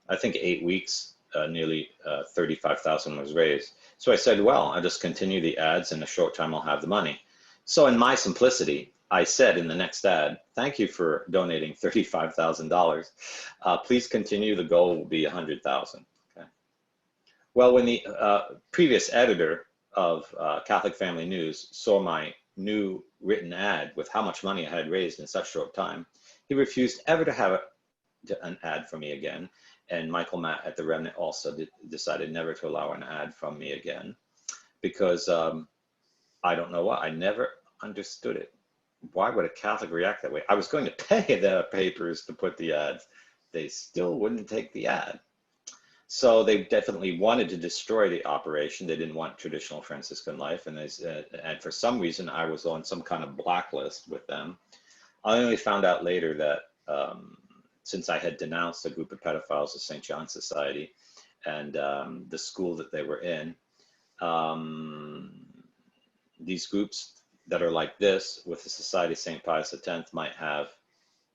I think, 8 weeks, nearly 35,000 was raised. So I said, well, I'll just continue the ads. In a short time, I'll have the money. So in my simplicity, I said in the next ad, thank you for donating $35,000. Please continue. The goal will be 100,000. Okay. Well, when the previous editor of Catholic Family News saw my new written ad with how much money I had raised in such short time, he refused ever to have an ad from me again. And Michael Matt at the Remnant also decided never to allow an ad from me again, because I don't know why. I never understood it. Why would a Catholic react that way? I was going to pay the papers to put the ads. They still wouldn't take the ad. So they definitely wanted to destroy the operation. They didn't want traditional Franciscan life. And and for some reason, I was on some kind of blacklist with them. I only found out later that since I had denounced a group of pedophiles of St. John Society and the school that they were in, these groups that are like this with the Society of St. Pius X might have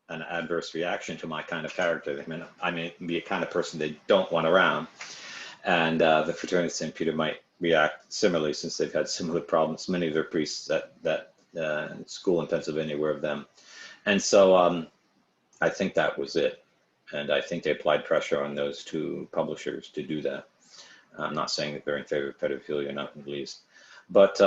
an adverse reaction to my kind of character. I may be a kind of person they don't want around. And the Fraternity of St. Peter might react similarly, since they've had similar problems. Many of their priests that school in Pennsylvania were of them. And so I think that was it. And I think they applied pressure on those two publishers to do that. I'm not saying that they're in favor of pedophilia, not in the least. But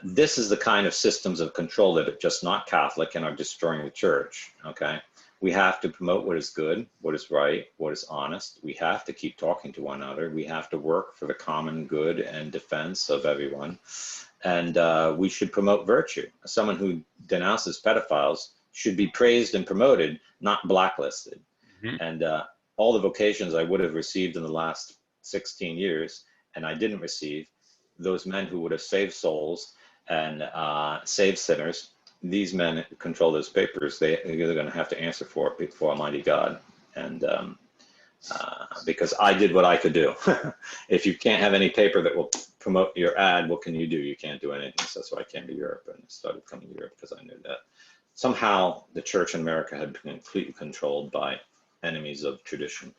this is the kind of systems of control that are just not Catholic and are destroying the church, okay? We have to promote what is good, what is right, what is honest. We have to keep talking to one another. We have to work for the common good and defense of everyone. And we should promote virtue. Someone who denounces pedophiles should be praised and promoted, not blacklisted. Mm-hmm. And all the vocations I would have received in the last 16 years, and I didn't receive, those men who would have saved souls and saved sinners, these men control those papers. They're going to have to answer for it before Almighty God. And because I did what I could do. If you can't have any paper that will promote your ad, what can you do? You can't do anything. So that's why I came to Europe and started coming to Europe, because I knew that somehow the church in America had been completely controlled by enemies of tradition,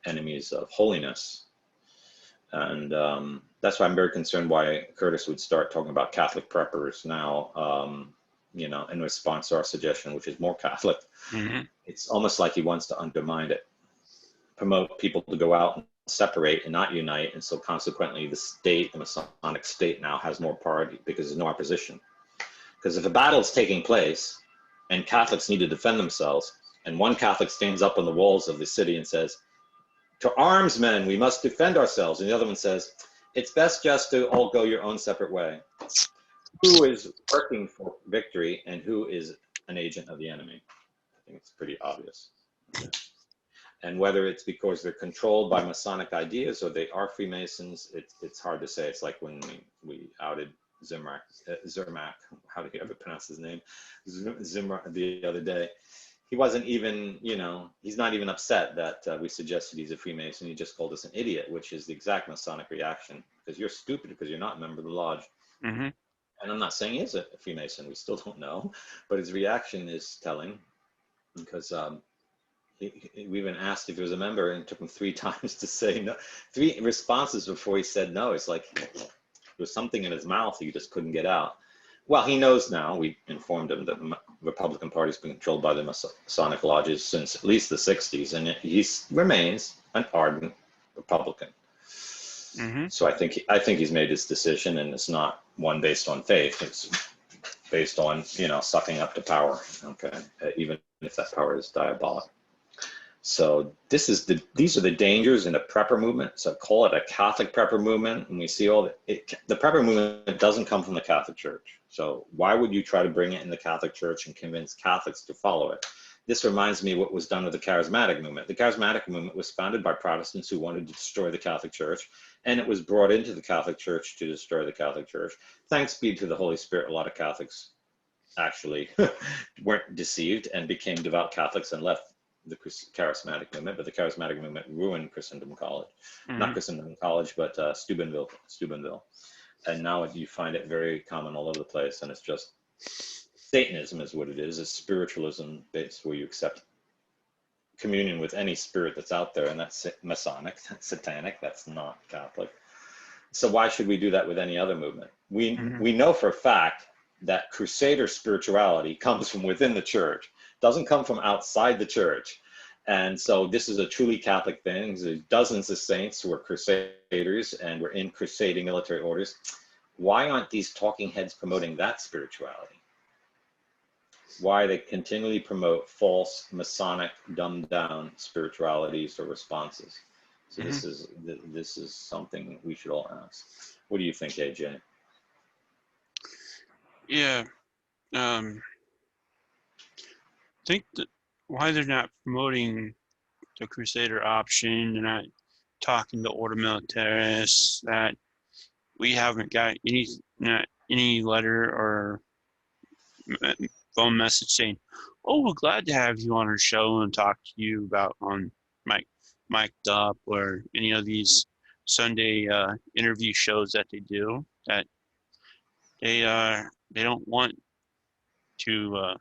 enemies of holiness. And that's why I'm very concerned why Curtis would start talking about Catholic preppers now, you know, in response to our suggestion, which is more Catholic. Mm-hmm. It's almost like he wants to undermine it, promote people to go out and separate and not unite. And so consequently, the state, the Masonic state now has more power because there's no opposition. Because if a battle is taking place and Catholics need to defend themselves, and one Catholic stands up on the walls of the city and says, "To arms, men, we must defend ourselves," and the other one says, "It's best just to all go your own separate way," who is working for victory and who is an agent of the enemy? I think it's pretty obvious. Okay. And whether it's because they're controlled by Masonic ideas or they are Freemasons, it's hard to say. It's like when we outed Zermatt, how do you ever pronounce his name? Zermatt the other day. He wasn't even, you know, he's not even upset that we suggested he's a Freemason. He just called us an idiot, which is the exact Masonic reaction, because you're stupid because you're not a member of the lodge. Mm-hmm. And I'm not saying he's a Freemason. We still don't know, but his reaction is telling, because we even asked if he was a member, and it took him 3 times to say no. 3 responses before he said no. It's like there was something in his mouth he just couldn't get out. Well, he knows now. We informed him that the Republican Party's been controlled by the Masonic lodges since at least the 60s, and he remains an ardent Republican. Mm-hmm. So I think he's made his decision, and it's not one based on faith. It's based on, you know, sucking up to power. Okay, even if that power is diabolic. So these are the dangers in the prepper movement. So call it a Catholic prepper movement, and we see the prepper movement doesn't come from the Catholic Church. So why would you try to bring it in the Catholic Church and convince Catholics to follow it? This reminds me of what was done with the Charismatic movement. The Charismatic movement was founded by Protestants who wanted to destroy the Catholic Church, and it was brought into the Catholic Church to destroy the Catholic Church. Thanks be to the Holy Spirit, a lot of Catholics actually weren't deceived and became devout Catholics and left the Charismatic movement, but the Charismatic movement ruined Christendom College. Mm-hmm. Not Christendom College, but Steubenville. And now you find it very common all over the place, and it's just Satanism is what it is. It's spiritualism based, where you accept communion with any spirit that's out there, and that's Masonic, that's Satanic, that's not Catholic. So why should we do that with any other movement? We know for a fact that Crusader spirituality comes from within the church, doesn't come from outside the church. And so this is a truly Catholic thing. There's dozens of saints who are crusaders and were in crusading military orders. why aren't these talking heads promoting that spirituality? Why they continually promote false Masonic dumbed down spiritualities or responses? So this is something we should all ask. What do you think, AJ? Yeah. I think that why they're not promoting the Crusader option, they're not talking to Ordo Militaris, that we haven't got any letter or phone message saying, "Oh, we're glad to have you on our show and talk to you about on Mic'd Up," or any of these Sunday interview shows that they do. That they don't want to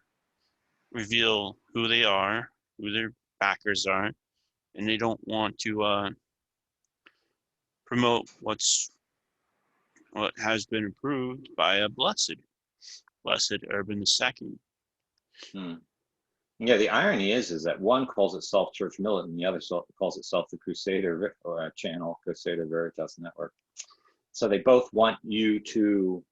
reveal who they are, who their backers are, and they don't want to promote what has been approved by a blessed Urban II. Yeah, the irony is that one calls itself Church Militant and the other calls itself the Crusader channel, Crusader Veritas Network. So they both want you to,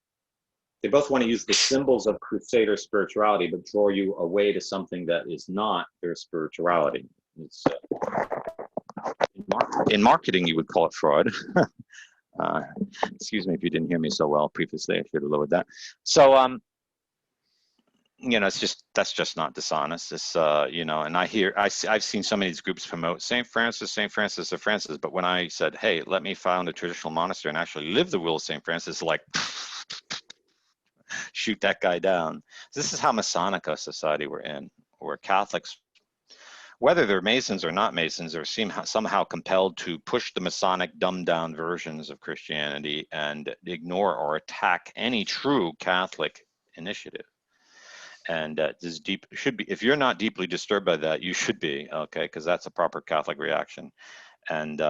they both want to use the symbols of Crusader spirituality, but draw you away to something that is not their spirituality. It's, in marketing, you would call it fraud. Excuse me if you didn't hear me so well previously. I should have lowered that. So, you know, that's just not dishonest. It's you know, and I've seen some of these groups promote St. Francis of Francis, but when I said, hey, let me found a traditional monastery and actually live the will of St. Francis, like, shoot that guy down. This is how Masonic a society we're in, where Catholics, whether they're Masons or not Masons, are somehow compelled to push the Masonic dumbed down versions of Christianity and ignore or attack any true Catholic initiative. And this should be, if you're not deeply disturbed by that, you should be, okay, because that's a proper Catholic reaction. And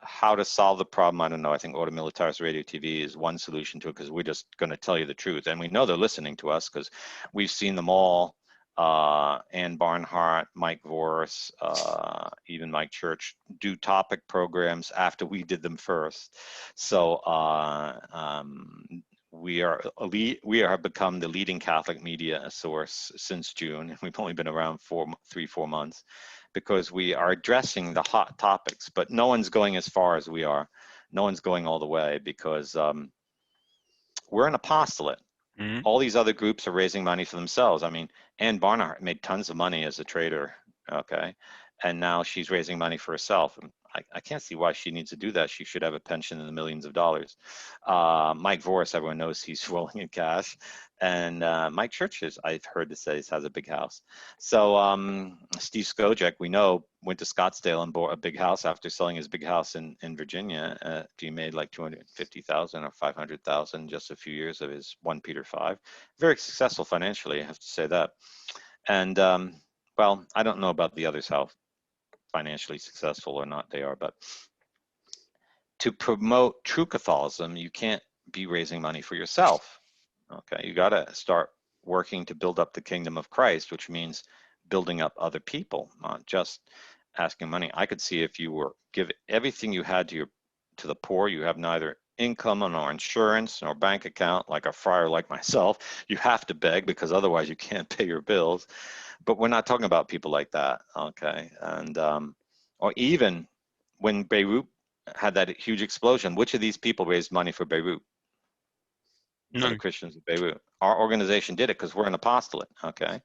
how to solve the problem, I don't know. I think Ordo Militaris Radio TV is one solution to it, because we're just going to tell you the truth. And we know they're listening to us because we've seen them all. Ann Barnhart, Mike Voris, even Mike Church do topic programs after we did them first. So we have become the leading Catholic media source since June, and we've only been around 3-4 months, because we are addressing the hot topics, but no one's going as far as we are. No one's going all the way, because we're an apostolate. Mm-hmm. All these other groups are raising money for themselves. I mean, Ann Barnhart made tons of money as a trader, okay? And now she's raising money for herself. I can't see why she needs to do that. She should have a pension in the millions of dollars. Mike Voris, everyone knows he's rolling in cash. And Mike Church, I've heard to say, has a big house. So Steve Skojek, we know, went to Scottsdale and bought a big house after selling his big house in Virginia. He made like $250,000 or $500,000 just a few years of his 1 Peter 5. Very successful financially, I have to say that. And well, I don't know about the others, how financially successful or not they are, but to promote true Catholicism, you can't be raising money for yourself. Okay, you got to start working to build up the kingdom of Christ, which means building up other people, not just asking money. I could see if you were give everything you had to the poor, you have neither income nor insurance nor bank account, like a friar like myself, you have to beg because otherwise you can't pay your bills. But we're not talking about people like that, okay? And or even when Beirut had that huge explosion, which of these people raised money for Beirut? For the Christians of Beirut. Our organization did it because we're an apostolate, okay?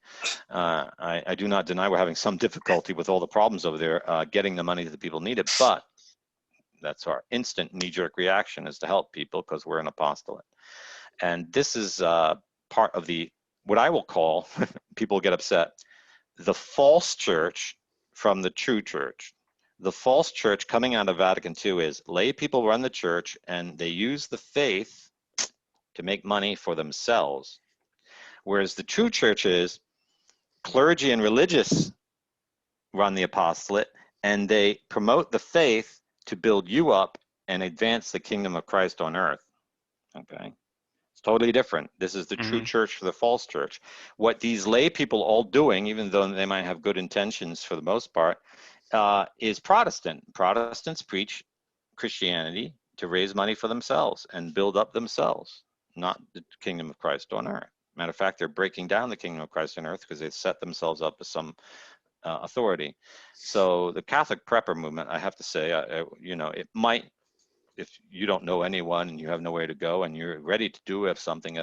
I do not deny we're having some difficulty with all the problems over there getting the money that the people needed, but that's our instant knee-jerk reaction, is to help people because we're an apostolate. And this is part of what I will call, people get upset, the false church from the true church. The false church coming out of Vatican II is lay people run the church and they use the faith to make money for themselves. Whereas the true church is clergy and religious run the apostolate and they promote the faith to build you up and advance the kingdom of Christ on earth. Okay. It's totally different. This is the true church for the false church. What these lay people all doing, even though they might have good intentions for the most part, is Protestant. Protestants preach Christianity to raise money for themselves and build up themselves, not the kingdom of Christ on earth. Matter of fact, they're breaking down the kingdom of Christ on earth because they've set themselves up as some authority. So the Catholic prepper movement, I have to say, you know, it might, if you don't know anyone and you have nowhere to go and you're ready to do something,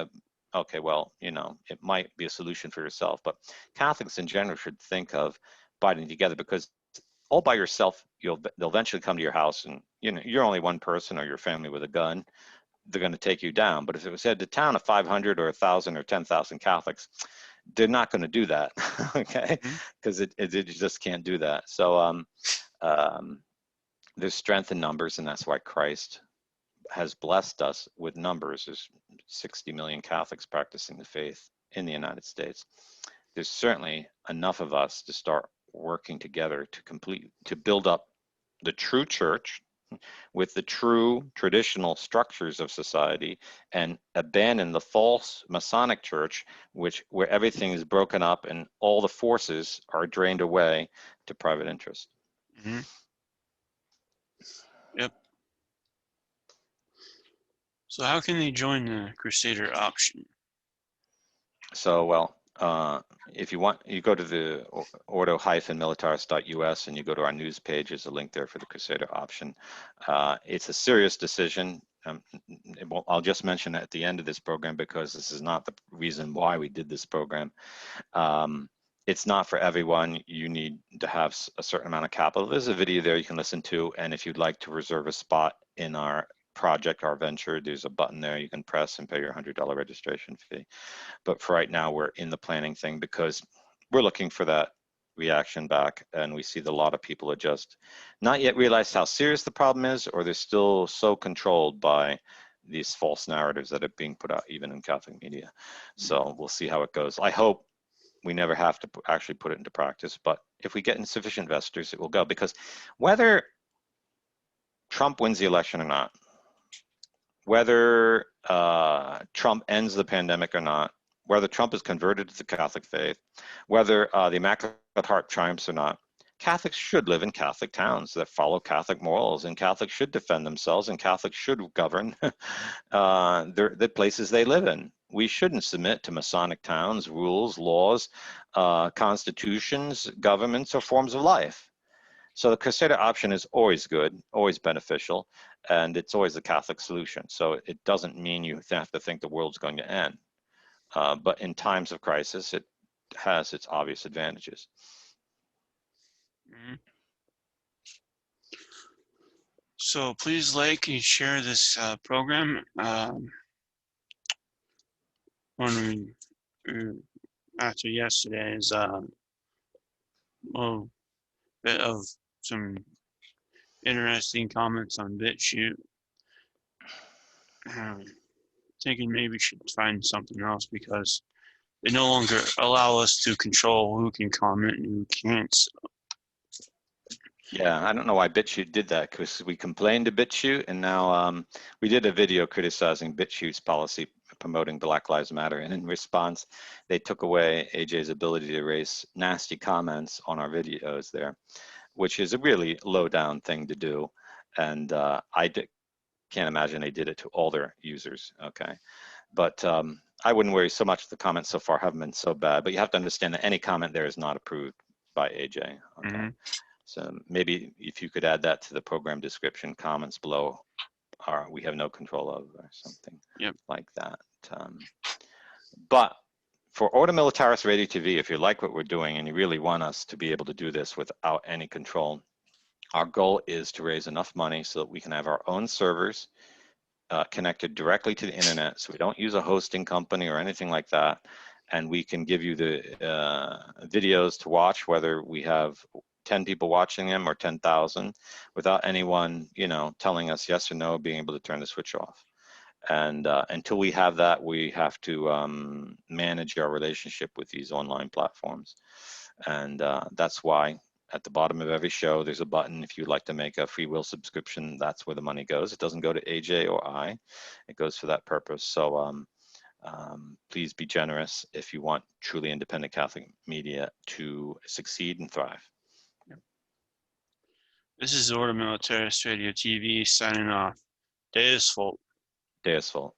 okay, well, you know, it might be a solution for yourself. But Catholics in general should think of binding together, because all by yourself, they'll eventually come to your house, and you know, you're only one person or your family with a gun, they're going to take you down. But if it was said a town of 500 or 1,000 or 10,000 Catholics, they're not going to do that, okay? Because it just can't do that. So there's strength in numbers, and that's why Christ has blessed us with numbers. There's 60 million Catholics practicing the faith in the United States. There's certainly enough of us to start working together to build up the true church with the true traditional structures of society, and abandon the false Masonic church, where everything is broken up and all the forces are drained away to private interest. Mm-hmm. Yep. So how can they join the Crusader option? So, well, if you want, you go to the ordo-militaris.us and you go to our news page. There's a link there for the Crusader option. It's a serious decision. I'll just mention it at the end of this program, because this is not the reason why we did this program. It's not for everyone. You need to have a certain amount of capital. There's a video there you can listen to, and if you'd like to reserve a spot in our project, our venture, there's a button there you can press and pay your $100 registration fee. But for right now, we're in the planning thing because we're looking for that reaction back, and we see that a lot of people are just not yet realized how serious the problem is, or they're still so controlled by these false narratives that are being put out even in Catholic media. So we'll see how it goes. I hope we never have to actually put it into practice, but if we get insufficient investors, it will go, because whether Trump wins the election or not, whether Trump ends the pandemic or not, whether Trump is converted to the Catholic faith, whether the Immaculate Heart triumphs or not, Catholics should live in Catholic towns that follow Catholic morals, and Catholics should defend themselves, and Catholics should govern the places they live in. We shouldn't submit to Masonic towns, rules, laws, constitutions, governments, or forms of life. So the Crusader option is always good, always beneficial, and it's always a Catholic solution. So it doesn't mean you have to think the world's going to end. But in times of crisis, it has its obvious advantages. Mm-hmm. So please like and share this program. After yesterday's well, bit of some interesting comments on BitChute, thinking maybe we should find something else, because they no longer allow us to control who can comment and who can't. So. Yeah, I don't know why BitChute did that, because we complained to BitChute, and now we did a video criticizing BitChute's policy promoting Black Lives Matter, and in response, they took away AJ's ability to raise nasty comments on our videos there, which is a really low-down thing to do, and can't imagine they did it to all their users, okay? But I wouldn't worry so much. The comments so far haven't been so bad, but you have to understand that any comment there is not approved by AJ, okay? Mm-hmm. So maybe if you could add that to the program description, comments below are we have no control of, or something like that. But for Ordo Militaris Radio TV, if you like what we're doing and you really want us to be able to do this without any control, our goal is to raise enough money so that we can have our own servers connected directly to the internet, so we don't use a hosting company or anything like that, and we can give you the videos to watch, whether we have 10 people watching them or 10,000, without anyone, you know, telling us yes or no, being able to turn the switch off. And until we have that, we have to manage our relationship with these online platforms. And that's why at the bottom of every show, there's a button. If you'd like to make a free will subscription, that's where the money goes. It doesn't go to AJ or I. It goes for that purpose. So please be generous if you want truly independent Catholic media to succeed and thrive. This is Ordo Militaris Radio TV signing off. Deus fault. Deus fault.